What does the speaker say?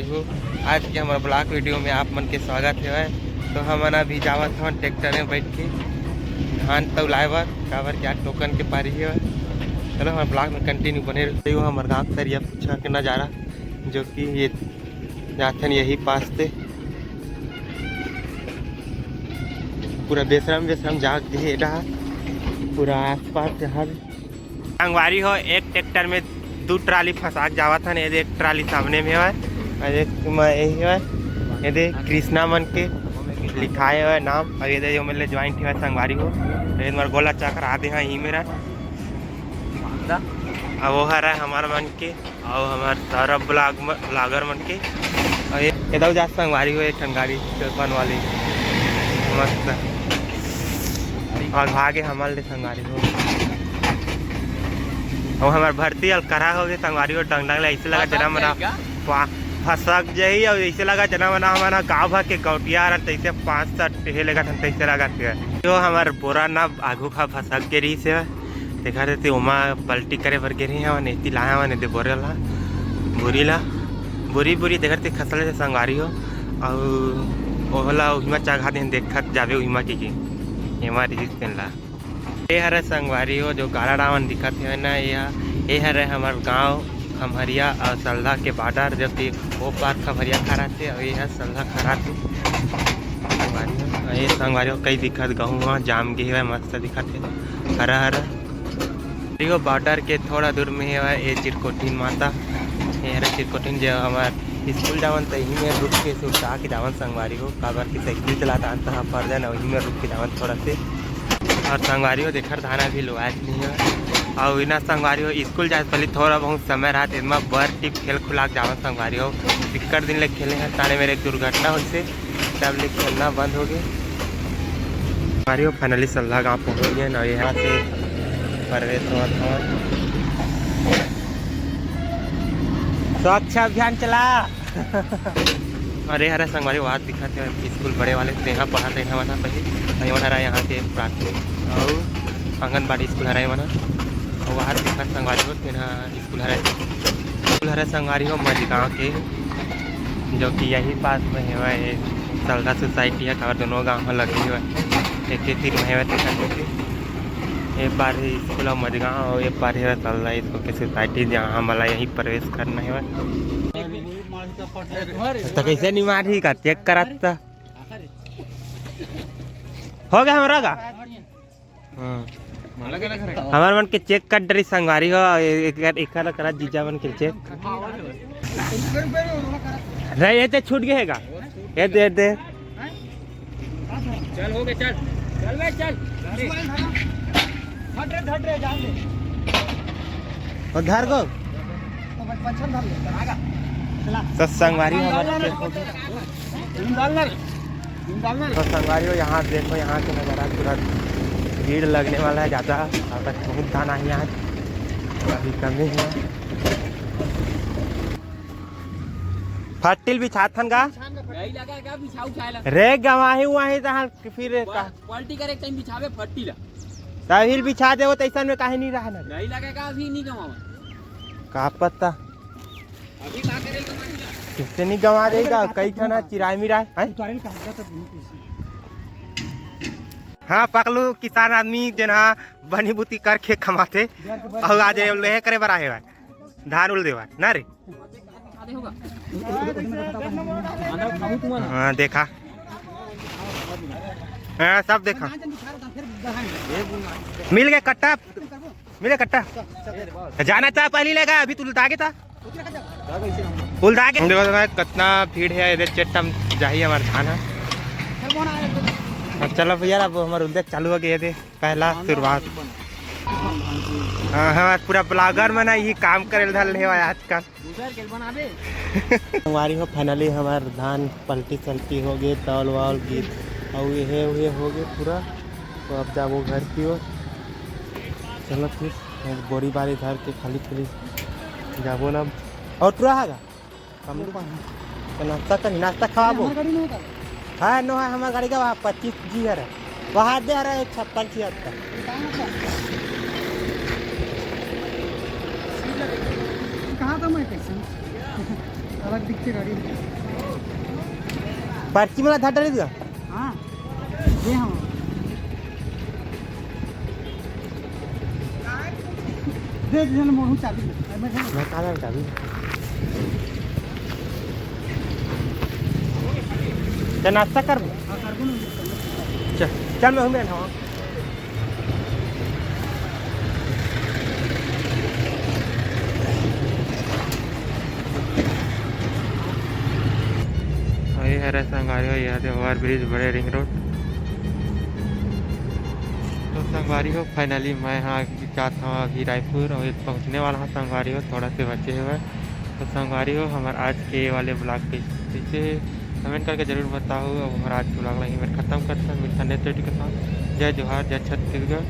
संगवारी हो। आज के हमारे ब्लॉग वीडियो में आप मन के स्वागत है। तो हम अभी जावत हन ट्रैक्टर में बैठ के धान तौलाए बर काबर क्या टोकन के पारी है। चलो हमारे ब्लॉग में कंटिन्यू बने रहते हो। हमारे गाँव तर यह पूछा के नज़ारा जो कि ये जाते हैं यही पास से पूरा बेशरम जाग गए रहा पूरा आसपास हर संगवारी हो। एक ट्रैक्टर में 2 ट्राली फंसा जावा था। एक ट्राली सामने में है और एक यही है ये कृष्णा मन के लिखाए हुए नाम और ये जो मेरे ज्वाइंट है संगवारी हो। ये मेरा गोला चक्र आधे हैं ही मेरा अब वो है हमारा मन के और हमारे सारा ब्लॉगर मन के और ये इधर जा संगवारी हो। एक ठंगारी बन वाली मस्त और भागे हमारे संगवारी हो और हमारे भर्ती और करा हो गए संगवारी हो। डंग ऐसे लगा जना मना फंसक जाई और ऐसे लगा जना मना हमारा गाँव भर के गौटिया तैसे 5-7 लगा तैसे लगा जो हमारे बोरा ना आगू खा फंसक के रही से देखा देते उमा पलटी करे भर गिरी है नेती लाया हुआ नहीं बोरे ला बुरी देखते खसल से संगवारी हो और ओहला उहिमा चाघा दे देखत जावे उहिमा की हमारी ला ये हरे संगवारी हो जो गाड़ा डावन दिखत है ना ये हरे हमारे गांव खमहरिया और सल्ला के बॉर्डर जब कि वो पार खमहरिया खड़ा थे और ये सल्ला खड़ा थे संगवारी हो। ये संगवारी हो कई दिखत गहूँ जाम गए हुए मस्त दिखत है हरा बॉर्डर के थोड़ा दूर में है ये चिरकोटिन माता। ये हरे चिरकोटिन जो हमारे स्कूल जावन तो यहीं में रुक के उठा के जावन संगवारी हो काबर की साइकिल चलाता अंतर पड़ जाए ना वहीं में रुक के जावन थोड़ा से और संगवारी हो देखकर धाना भी लोआत नहीं है और बिना संगवारी हो स्कूल जाए पहले थोड़ा बहुत समय रहा इतना बर टिप खेल खुला जावन संगवारी हो दिक्कत दिन ले खेले हैं ताने मेरे एक दुर्घटना होने तब ले खेलना बंद हो गए संगवारी हो। फाइनली सल्ला गाँव पहुँच गए ना यहाँ से प्रवेश स्वच्छ अभियान चला अरे हरा संगवारी बात दिखाते हैं स्कूल बड़े वाले तो यहाँ पढ़ाते हैं मना पहले नहीं बना रहा यहाँ के प्राथमिक और आंगनबाड़ी स्कूल हरा मना और वहाँ दिखा संगवारी हो यहाँ स्कूल हरा संगवारी हो मझगाँव के जो कि यही पास में है ये सल्दा सोसाइटी है और दोनों गाँव में लगी हुआ एक तीर में है एक बार ही स्कूल और मझगाँव और एक बार है सल्दा स्कूल की सोसाइटी जहाँ हमारा यहीं प्रवेश करना है तो कैसे नहीं मारी का चेक करा हो गया हमारा का हमारे मन के चेक कर डरी संगवारी हो एक करा जीजा मन के चेक रहे ये तो छूट गएगा ये दे चल हो गया चल भाई चल और घर को संगवारी संगवारी हो। यहाँ देखो यहाँ के नज़ारा पूरा भीड़ लगने वाला है ज़्यादा अब तक बहुत दाना ही आज अभी कमी है फटिल बिछाथन का रे गवाही वहीं फिर क्वालिटी करे टाइम बिछावे फटिला तभी बिछा दे वो तैसा में काहे नहीं रहा नहीं लगेगा अभी नहीं गवावा का पता अभी का करे किससे नहीं गवा देगा कई खाना चिराय मिराय हाँ पकलू किसान आदमी जना बनी बुती करके कमाते और आज ले करे बरा है धान उल देवा ना रे हाँ देखा हाँ सब देखा मिल गया कट्टा जाना था पहले लेगा अभी तू उल्टा था उल्टा के कितना भीड़ है इधर चट्टा जाइए हमारे धान है चलो भैया अब हमारे उद्योग चालू हो गए थे पहला शुरुआत हमारे पूरा ब्लॉगर में ना ये काम करे धल है आजकल हमारी हो फाइनली हमारे धान पलटी सल्टी हो गए तौल वाल गीत और ये हो गए पूरा तो अब जाओ घर की ओर चलो फिर बोरी बारी धर के खाली जाबो ना और पूरा है नाश्ता खवाबो हाँ नो है हमारे गाड़ी का वहाँ 25 जी है वहाँ दे रहा है 56-76 कहाँ था मैं कैसे अलग दिखते गाड़ी पर्ची मला धाटा दिया हाँ ये हाँ दे जन मोहू चाबी मैं काला चाबी चल नाश्ता कर चल चल मैं हूँ मैं हाँ ये है संगवारी यहाँ से ओवर ब्रिज बड़े रिंग रोड। तो संगवारी हो फाइनली मैं यहाँ जाता हूँ अभी रायपुर और पहुँचने वाला हूँ संगवारी हो थोड़ा से बचे हुए। तो संगवारी हो हमारे आज के वाले ब्लॉग पे पीछे कमेंट करके ज़रूर बताओ। अब हमारा आज के ब्लॉग यहीं पर ख़त्म करता है। मिलता नेक्स्ट वीडियो के साथ। जय जोहार जय छत्तीसगढ़।